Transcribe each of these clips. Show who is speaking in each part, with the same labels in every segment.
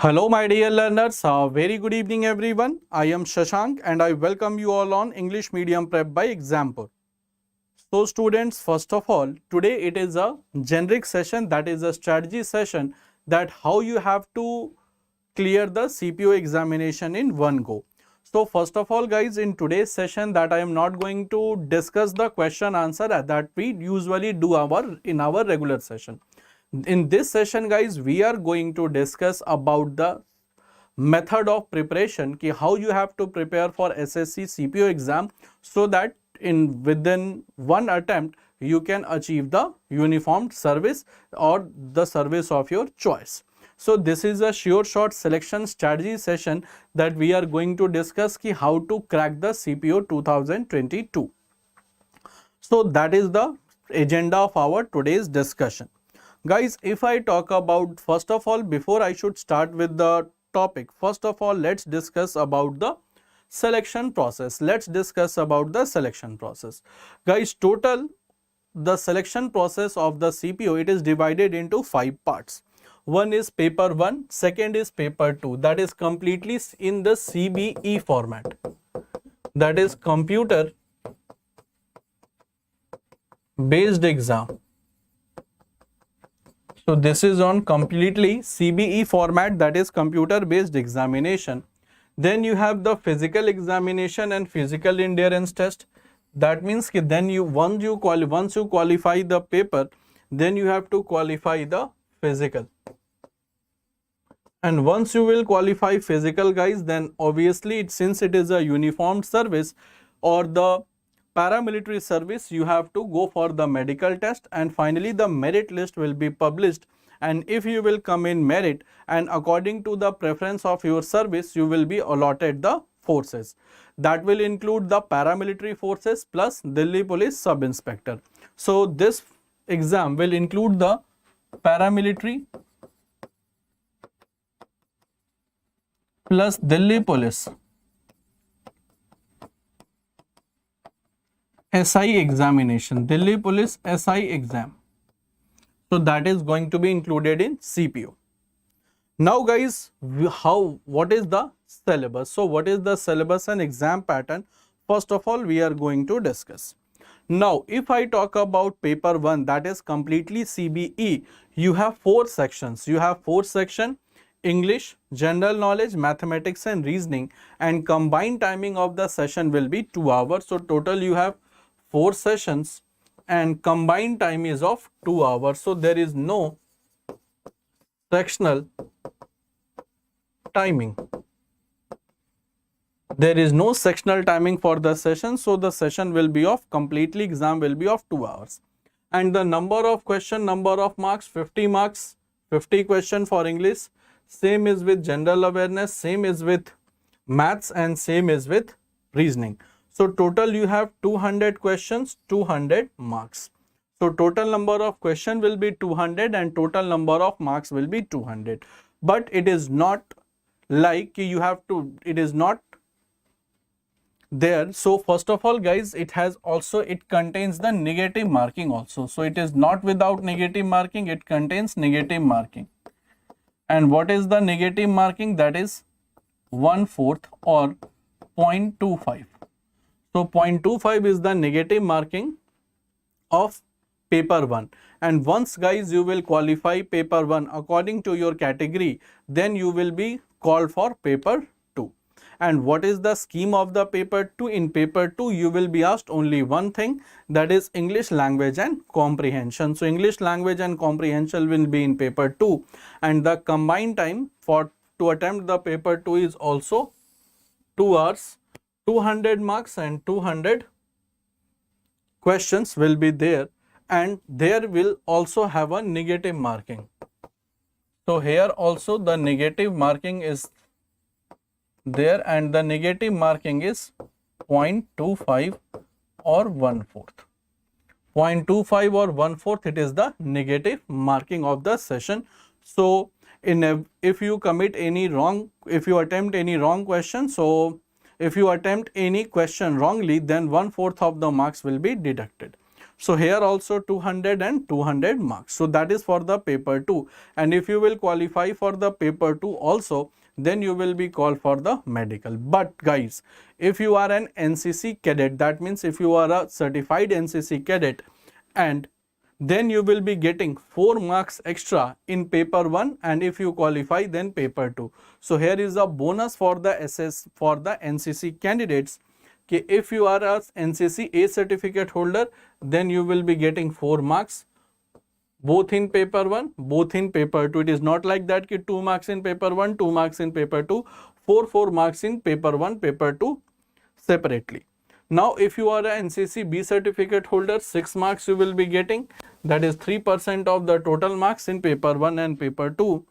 Speaker 1: Hello my dear learners, very good evening everyone. I am Shashank and I welcome you all on English Medium Prep by Example. So students, first of all, today it is a generic session, that is a strategy session, that how you have to clear the CPO examination in one go. So first of all guys, in today's session that I am not going to discuss the question answer that we usually do in our regular session. In this session guys, we are going to discuss about the method of preparation, ki how you have to prepare for SSC CPO exam so that within one attempt you can achieve the uniformed service or the service of your choice. So this is a sure shot selection strategy session that we are going to discuss ki how to crack the CPO 2022. So that is the agenda of our today's discussion. Guys, if I talk about, first of all, before I should start with the topic, first of all, let's discuss about the selection process. Let's discuss about the selection process. Guys, total the selection process of the CPO, it is divided into 5 parts. One is paper 1, second is paper 2, that is completely in the CBE format, that is computer based exam. So this is on completely CBE format, that is computer based examination. Then you have the physical examination and physical endurance test. That means that then once you qualify the paper, then you have to qualify the physical. And once you will qualify physical guys, then obviously since it is a uniformed service or the paramilitary service, you have to go for the medical test, and finally the merit list will be published. And if you will come in merit, and according to the preference of your service, you will be allotted the forces. That will include the paramilitary forces plus Delhi Police Sub Inspector. So this exam will include the paramilitary plus Delhi Police SI examination, Delhi Police SI exam. So that is going to be included in CPO. Now guys, what is the syllabus? So what is the syllabus and exam pattern? First of all, we are going to discuss. Now, if I talk about paper 1, that is completely CBE, you have 4 sections. You have 4 sections: English, general knowledge, mathematics and reasoning, and combined timing of the session will be 2 hours. So total you have 4 sessions and combined time is of 2 hours. So there is no sectional timing. There is no sectional timing for the session. So the session will be of completely exam will be of 2 hours. And the number of question, number of marks, 50 marks, 50 question for English. Same is with general awareness, same is with maths, and same is with reasoning. So total you have 200 questions, 200 marks. So total number of question will be 200 and total number of marks will be 200. But it is not like you have to, it is not there. So first of all guys, it contains the negative marking also. So it is not without negative marking, it contains negative marking. And what is the negative marking? That is 1/4 or 0.25. So 0.25 is the negative marking of paper 1. And once guys you will qualify paper 1 according to your category, then you will be called for paper 2. And what is the scheme of the paper 2? In paper 2 you will be asked only one thing, that is English language and comprehension. So English language and comprehension will be in paper 2, and the combined time to attempt the paper 2 is also 2 hours. 200 marks and 200 questions will be there, and there will also have a negative marking. So here also the negative marking is there, and the negative marking is 0.25 or 1/4. 0.25 or 1/4, it is the negative marking of the session. So if you commit any wrong, if you attempt any wrong question, so if you attempt any question wrongly, then 1/4 of the marks will be deducted. So here also 200 and 200 marks. So that is for the paper 2. And if you will qualify for the paper 2 also, then you will be called for the medical. But guys, if you are an NCC cadet, that means if you are a certified NCC cadet, and then you will be getting 4 marks extra in paper 1, and if you qualify then paper 2. So here is a bonus for the for the NCC candidates. Okay, if you are a NCC A certificate holder, then you will be getting 4 marks both in paper 1, both in paper 2. It is not like that ki 2 marks in paper 1, 2 marks in paper 2, 4 marks in paper 1, paper 2 separately. Now if you are a NCC B certificate holder, 6 marks you will be getting, that is 3% of the total marks in paper 1 and paper 2.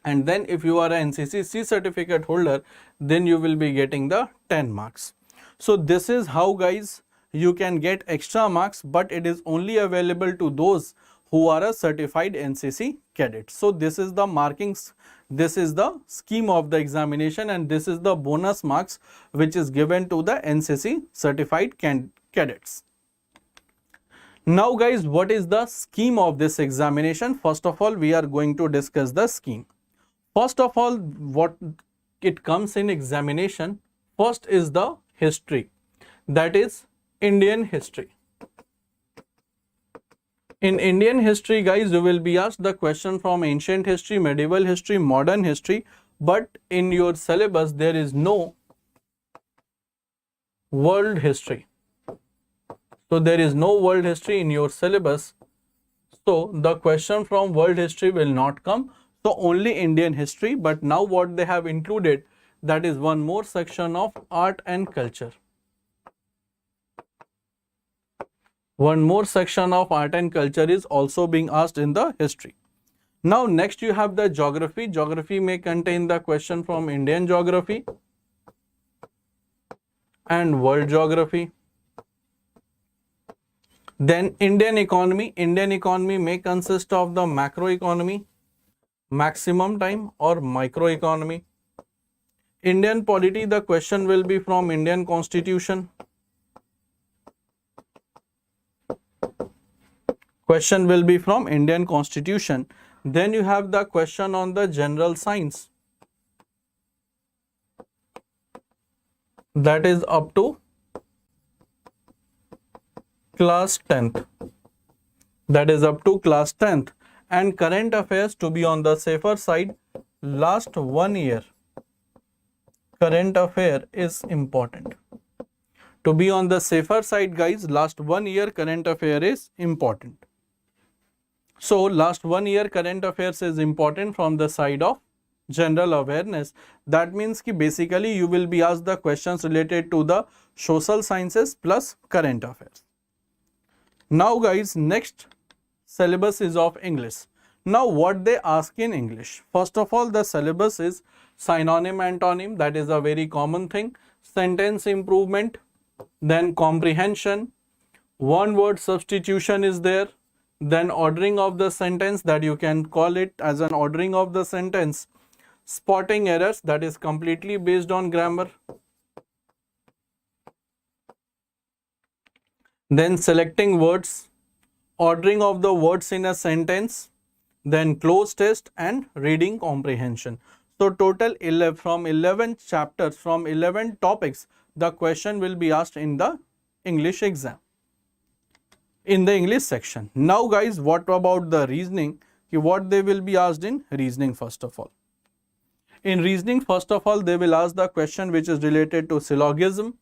Speaker 1: And then if you are a NCC C certificate holder, then you will be getting the 10 marks. So this is how guys you can get extra marks, but it is only available to those who are a certified NCC cadet. So this is the markings, this is the scheme of the examination, and this is the bonus marks which is given to the NCC certified cadets. Now guys, what is the scheme of this examination? First of all, we are going to discuss the scheme. First of all, what it comes in examination, first is the history, that is Indian history. In Indian history guys, you will be asked the question from ancient history, medieval history, modern history, but in your syllabus there is no world history. So there is no world history in your syllabus. So the question from world history will not come. So only Indian history. But now what they have included, that is one more section of art and culture. One more section of art and culture is also being asked in the history. Now next you have the geography. Geography may contain the question from Indian geography and world geography. Then Indian economy. Indian economy may consist of the macroeconomy, maximum time, or microeconomy. Indian polity, the question will be from Indian constitution. Question will be from Indian constitution. Then you have the question on the general science. That is up to class 10th. That is up to class 10th. And current affairs, to be on the safer side, last 1 year current affair is important. To be on the safer side guys, last 1 year current affair is important. So last 1 year current affairs is important from the side of general awareness. That means ki basically you will be asked the questions related to the social sciences plus current affairs. Now guys, next syllabus is of English. Now what they ask in English? First of all, the syllabus is synonym antonym, that is a very common thing, sentence improvement, then comprehension, one word substitution is there, then ordering of the sentence, that you can call it as an ordering of the sentence, spotting errors, that is completely based on grammar, then selecting words, ordering of the words in a sentence, then close test and reading comprehension. So total 11 from 11 chapters, from 11 topics, the question will be asked in the English exam, in the English section. Now guys, what about the reasoning? What they will be asked in reasoning? First of all, in reasoning, first of all, they will ask the question which is related to syllogism,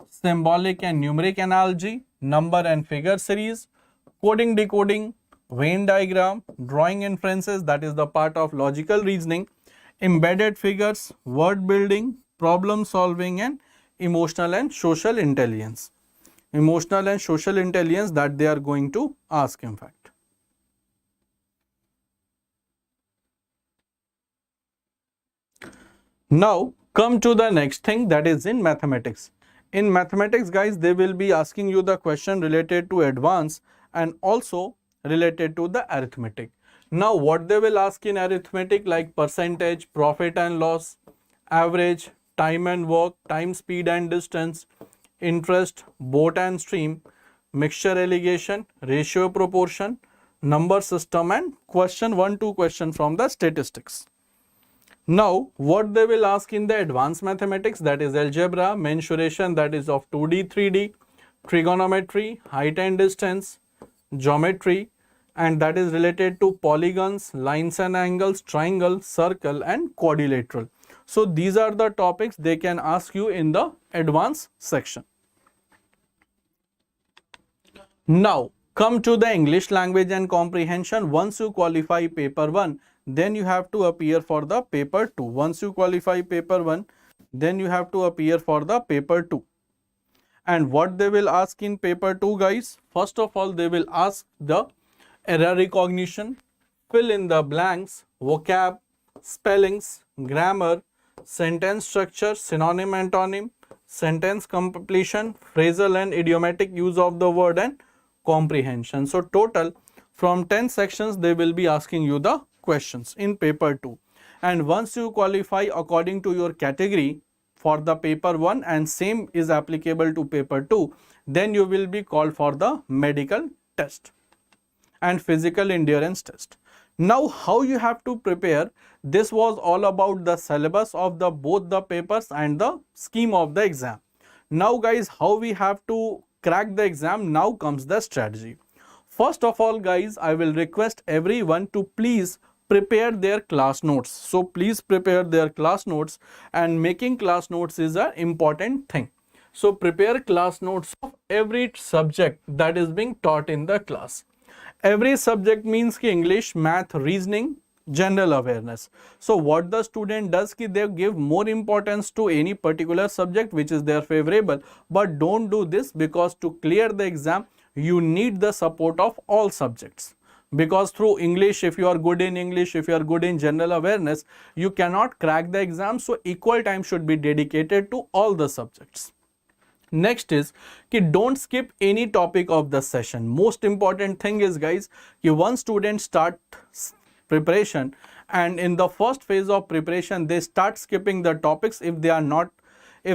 Speaker 1: symbolic and numeric analogy, number and figure series, coding decoding, Venn diagram, drawing inferences, that is the part of logical reasoning, embedded figures, word building, problem solving, and emotional and social intelligence. Emotional and social intelligence, that they are going to ask in fact. Now come to the next thing, that is in mathematics. In mathematics guys, they will be asking you the question related to advance and also related to the arithmetic. Now what they will ask in arithmetic, like percentage, profit and loss, average, time and work, time, speed and distance, interest, boat and stream, mixture allegation, ratio proportion, number system, and question 1-2 question from the statistics. Now, what they will ask in the advanced mathematics, that is algebra, mensuration, that is of 2D, 3D, trigonometry, height and distance, geometry, and that is related to polygons, lines and angles, triangle, circle, and quadrilateral. So these are the topics they can ask you in the advanced section. Now come to the English language and comprehension. Once you qualify paper 1, then you have to appear for the paper 2. Once you qualify paper 1, then you have to appear for the paper 2. And what they will ask in paper 2, guys? First of all, they will ask the error recognition, fill in the blanks, vocab, spellings, grammar, sentence structure, synonym, antonym, sentence completion, phrasal and idiomatic use of the word, and comprehension. So total from 10 sections they will be asking you the questions in paper 2. And once you qualify according to your category for the paper 1 and same is applicable to paper 2, then you will be called for the medical test and physical endurance test. Now how you have to prepare, this was all about the syllabus of the both the papers and the scheme of the exam. Now guys, how we have to crack the exam, now comes the strategy. First of all guys, I will request everyone to please prepare their class notes. So please prepare their class notes, and making class notes is an important thing. So prepare class notes of every subject that is being taught in the class. Every subject means ki English, math, reasoning, general awareness. So what the student does ki they give more importance to any particular subject which is their favorable, but don't do this, because to clear the exam you need the support of all subjects. Because through English, if you are good in English, if you are good in general awareness, you cannot crack the exam. So equal time should be dedicated to all the subjects. Next is कि don't skip any topic of the session. Most important thing is guys कि one student start preparation and in the first phase of preparation they start skipping the topics if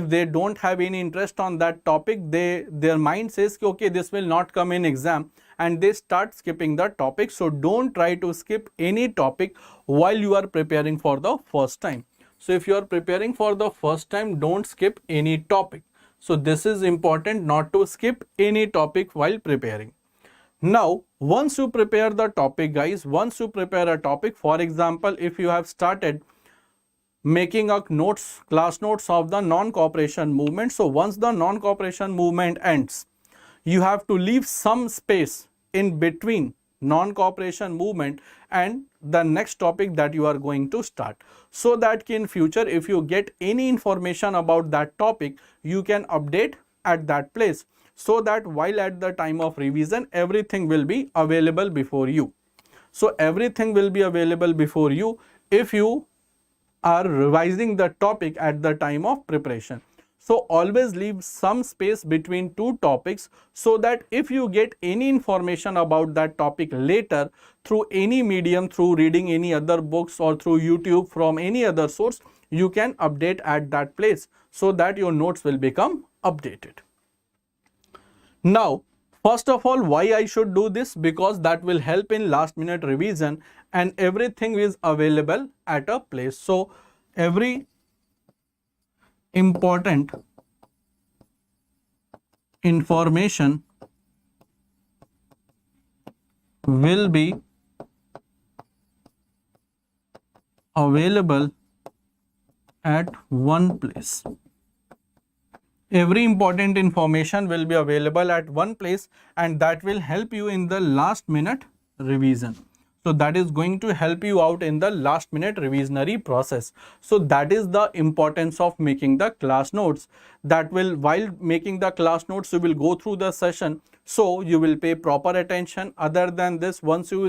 Speaker 1: they don't have any interest on that topic, their mind says okay, this will not come in exam, and they start skipping the topic. So don't try to skip any topic while you are preparing for the first time. So if you are preparing for the first time, don't skip any topic. So this is important, not to skip any topic while preparing. Now once you prepare the topic guys, once you prepare a topic, for example if you have started making a class notes of the non-cooperation movement, so once the non-cooperation movement ends, you have to leave some space in between non-cooperation movement and the next topic that you are going to start, so that in future if you get any information about that topic, you can update at that place, so that while at the time of revision everything will be available before you. So everything will be available before you if you are revising the topic at the time of preparation. So always leave some space between two topics, so that if you get any information about that topic later through any medium, through reading any other books or through YouTube from any other source, you can update at that place, so that your notes will become updated. Now first of all, why I should do this? Because that will help in last minute revision and everything is available at a place. So every important information will be available at one place. Every important information will be available at one place, and that will help you in the last minute revision. So that is going to help you out in the last minute revisionary process. So that is the importance of making the class notes. That will, while making the class notes, you will go through the session, so you will pay proper attention. Other than this, once you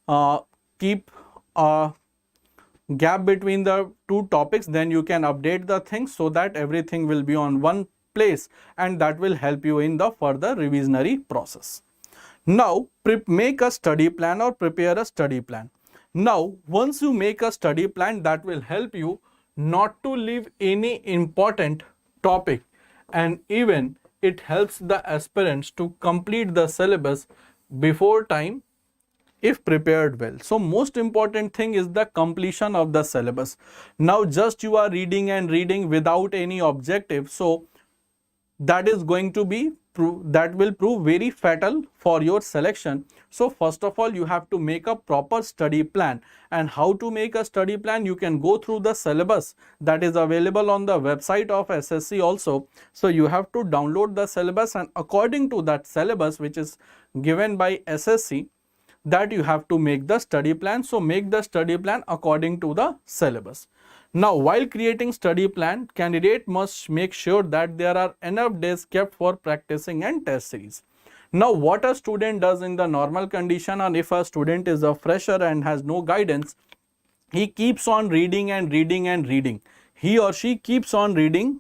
Speaker 1: will keep a gap between the two topics, then you can update the things, so that everything will be on one place, and that will help you in the further revisionary process. Now make a study plan or prepare a study plan. Now once you make a study plan, that will help you not to leave any important topic, and even it helps the aspirants to complete the syllabus before time if prepared well. So most important thing is the completion of the syllabus. Now just you are reading and reading without any objective, so that is going to be that will prove very fatal for your selection. So first of all, you have to make a proper study plan. And how to make a study plan? You can go through the syllabus that is available on the website of SSC also. So you have to download the syllabus, and according to that syllabus which is given by SSC, that you have to make the study plan. So make the study plan according to the syllabus. Now, while creating study plan, candidate must make sure that there are enough days kept for practicing and test series. Now, what a student does in the normal condition, and if a student is a fresher and has no guidance, he keeps on reading and reading and reading. He or she keeps on reading,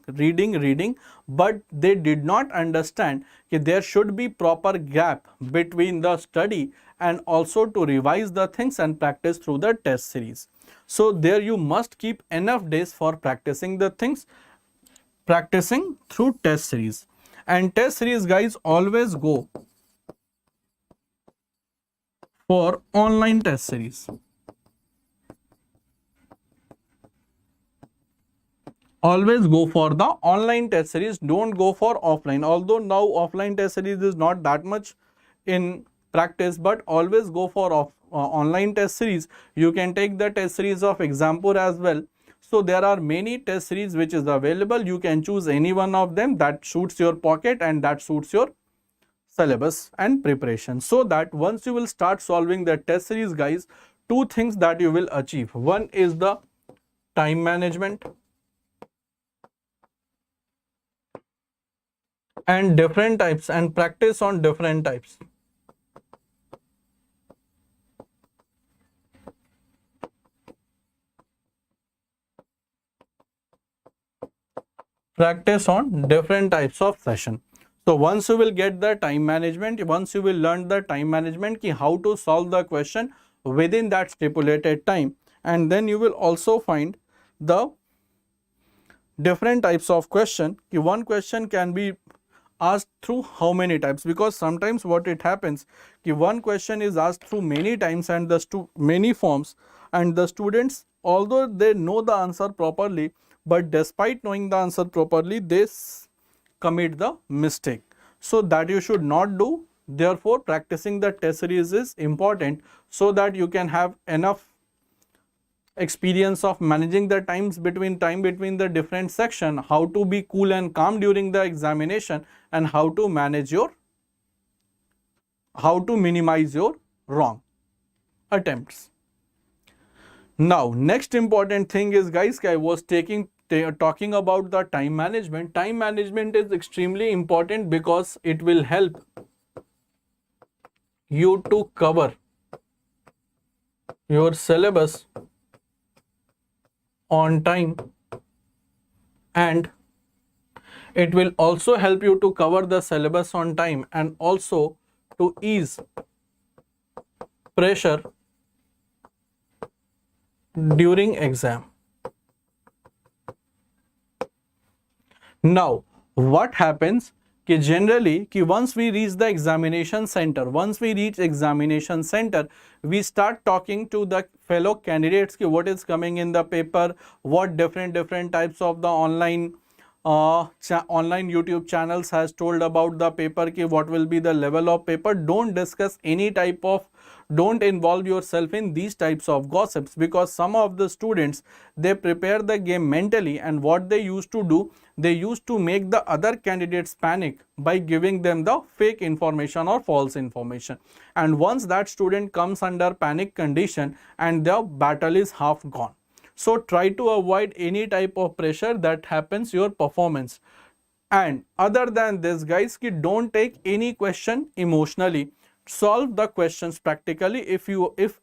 Speaker 1: but they did not understand that there should be proper gap between the study and also to revise the things and practice through the test series. So there you must keep enough days for practicing the things, practicing through test series. And test series, guys, always go for online test series. Always go for the online test series, don't go for offline. Although now offline test series is not that much in practice, but always go for online test series. You can take the test series of Exampur as well. So there are many test series which is available. You can choose any one of them that suits your pocket and that suits your syllabus and preparation. So that once you will start solving the test series, guys, two things that you will achieve. One is the time management, and different types, and practice on different types. Practice on different types of session. So once you will get the time management, once you will learn the time management, ki how to solve the question within that stipulated time, and then you will also find the different types of question. Ki one question can be asked through how many types, because sometimes what it happens ki one question is asked through many times and the many forms, and the students, although they know the answer properly, but despite knowing the answer properly, they commit the mistake. So that you should not do. Therefore, practicing the test series is important so that you can have enough experience of managing the time between the different section, how to be cool and calm during the examination, and how to minimize your wrong attempts. Now, next important thing is, guys, I was talking about the time management. Time management is extremely important because it will help you to cover your syllabus on time, and it will also help you to cover the syllabus on time and also to ease pressure during exam. Now, what happens कि generally कि once we reach examination center, we start talking to the fellow candidates कि what is coming in the paper, what different types of the online YouTube channels has told about the paper, कि what will be the level of paper. Don't involve yourself in these types of gossips, because some of the students, they prepare the game mentally, and what they used to do, they used to make the other candidates panic by giving them the fake information or false information, and once that student comes under panic condition, and the battle is half gone. So try to avoid any type of pressure that happens your performance. And other than this, guys, don't take any question emotionally. Solve the questions practically. If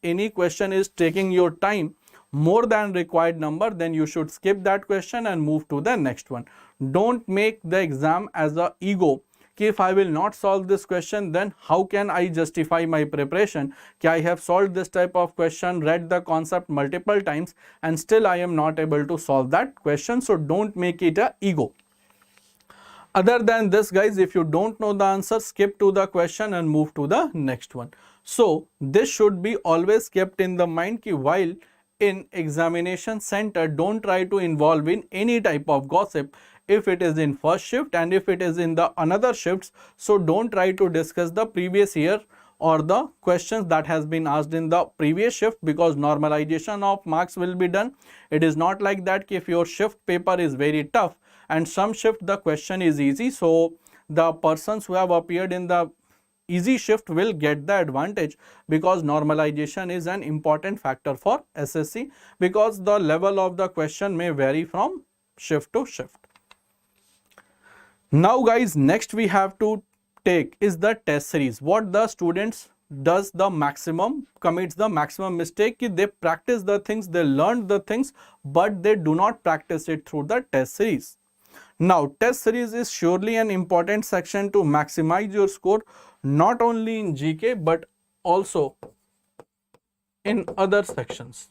Speaker 1: any question is taking your time more than required number, then you should skip that question and move to the next one. Don't make the exam as a ego. If I will not solve this question, then how can I justify my preparation? I have solved this type of question, read the concept multiple times, and still I am not able to solve that question. So don't make it a ego. Other than this, guys, if you don't know the answer, skip to the question and move to the next one. So this should be always kept in the mind ki while in examination center, don't try to involve in any type of gossip. If it is in first shift and if it is in the another shifts, so don't try to discuss the previous year or the questions that has been asked in the previous shift, because normalization of marks will be done. It is not like that if your shift paper is very tough and some shift the question is easy, so the persons who have appeared in the easy shift will get the advantage, because normalization is an important factor for SSC, because the level of the question may vary from shift to shift. Now guys, next we have to take is the test series. What the students does the maximum, commits the maximum mistake, they practice the things, they learn the things, but they do not practice it through the test series. Now test series is surely an important section to maximize your score, not only in GK but also in other sections.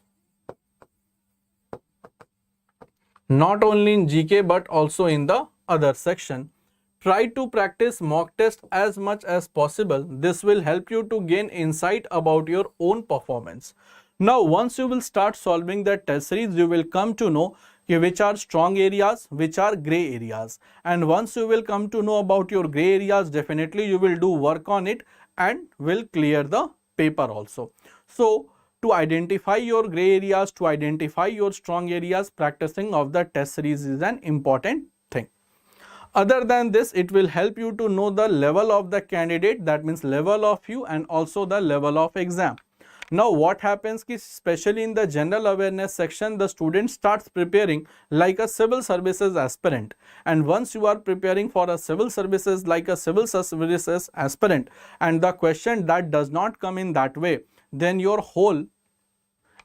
Speaker 1: Not only in GK but also in the other section. Try to practice mock test as much as possible. This will help you to gain insight about your own performance. Now once you will start solving the test series, you will come to know which are strong areas, which are gray areas, and once you will come to know about your gray areas, definitely you will do work on it and will clear the paper also. So to identify your gray areas, to identify your strong areas, practicing of the test series is an important thing. Other than this, it will help you to know the level of the candidate, that means level of you, and also the level of exam. Now what happens ki especially in the general awareness section, the student starts preparing like a civil services aspirant, and once you are preparing for a civil services like a civil services aspirant and the question that does not come in that way, then your whole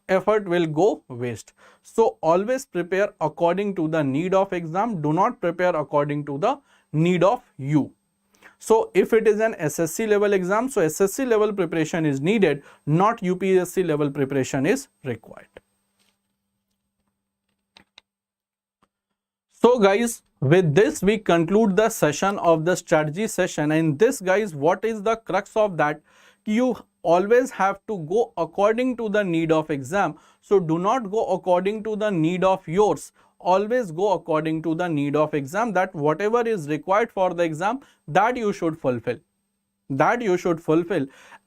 Speaker 1: effort will go waste. So always prepare according to the need of exam, do not prepare according to the need of you. So if it is an SSC level exam, so SSC level preparation is needed, not UPSC level preparation is required. So guys, with this we conclude the session of the strategy session, and this guys, what is the crux of that? You always have to go according to the need of exam. So do not go according to the need of yours. Always go according to the need of exam, that whatever is required for the exam, that you should fulfill.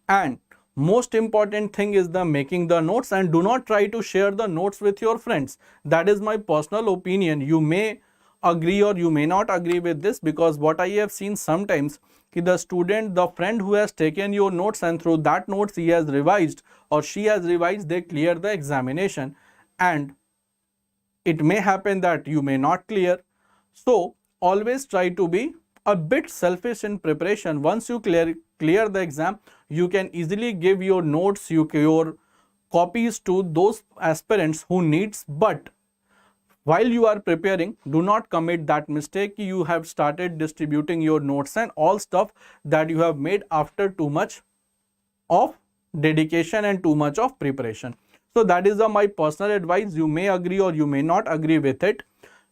Speaker 1: And most important thing is the making the notes, and do not try to share the notes with your friends. That is my personal opinion. You may agree or you may not agree with this, because what I have seen sometimes, the student, the friend who has taken your notes and through that notes he has revised or she has revised, they clear the examination, and it may happen that you may not clear. So always try to be a bit selfish in preparation. Once you clear the exam, you can easily give your notes, your copies to those aspirants who needs, but while you are preparing, do not commit that mistake. You have started distributing your notes and all stuff that you have made after too much of dedication and too much of preparation. So that is my personal advice. You may agree or you may not agree with it.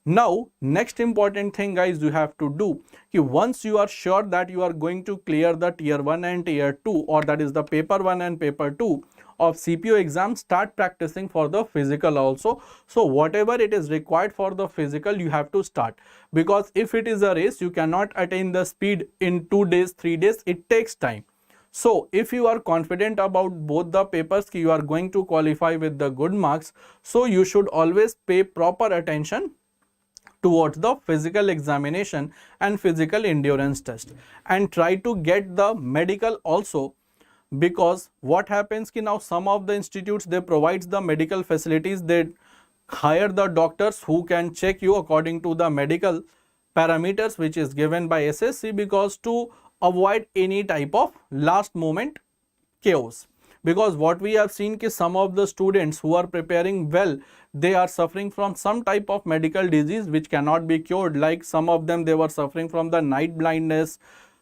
Speaker 1: Now next important thing guys you have to do, once you are sure that you are going to clear the tier 1 and tier 2, or that is the paper 1 and paper 2 of CPO exam, start practicing for the physical also. So whatever it is required for the physical, you have to start, because if it is a race, you cannot attain the speed in 2 days, 3 days, it takes time. So if you are confident about both the papers, you are going to qualify with the good marks, so you should always pay proper attention towards the physical examination and physical endurance test, and try to get the medical also, because what happens ki now some of the institutes, they provides the medical facilities, they hire the doctors who can check you according to the medical parameters which is given by SSC, because to avoid any type of last moment chaos. Because what we have seen ki some of the students who are preparing well, they are suffering from some type of medical disease which cannot be cured, like some of them, they were suffering from the night blindness,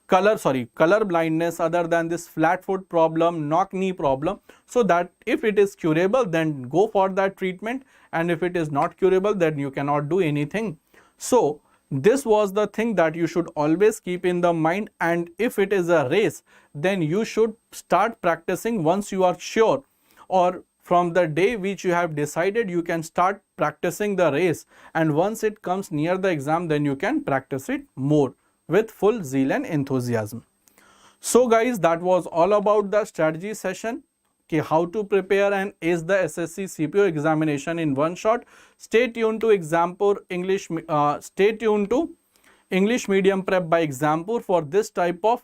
Speaker 1: color blindness, other than this flat foot problem, knock knee problem. So that if it is curable, then go for that treatment, and if it is not curable, then you cannot do anything. So This was the thing that you should always keep in the mind, and if it is a race, then you should start practicing once you are sure, or from the day which you have decided you can start practicing the race, and once it comes near the exam then you can practice it more with full zeal and enthusiasm. So guys, that was all about the strategy session. How to prepare and ace the SSC CPO examination in one shot. Stay tuned to Exampur English. Stay tuned to English Medium Prep by Exampur for this type of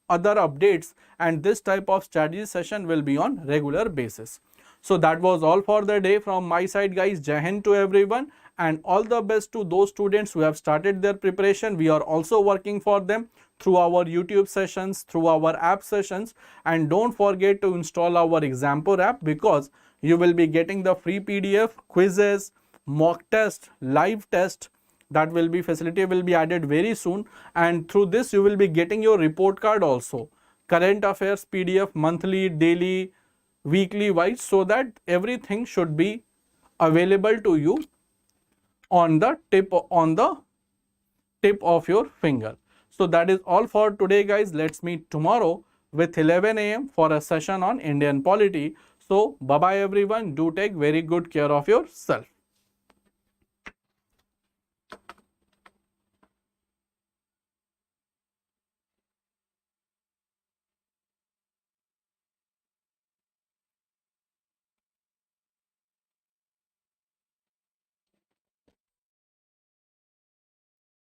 Speaker 1: other updates, and this type of strategy session will be on regular basis. So that was all for the day from my side, guys. Jai Hind to everyone, and all the best to those students who have started their preparation. We are also working for them through our YouTube sessions, through our app sessions, and don't forget to install our Exampur app, because you will be getting the free PDF, quizzes, mock test, live test. That will be facility will be added very soon, and through this you will be getting your report card also, current affairs PDF monthly, daily, weekly wise, so that everything should be available to you on the tip of your finger. So that is all for today, guys. Let's meet tomorrow with 11 a.m. for a session on Indian polity. So bye bye everyone. Do take very good care of yourself.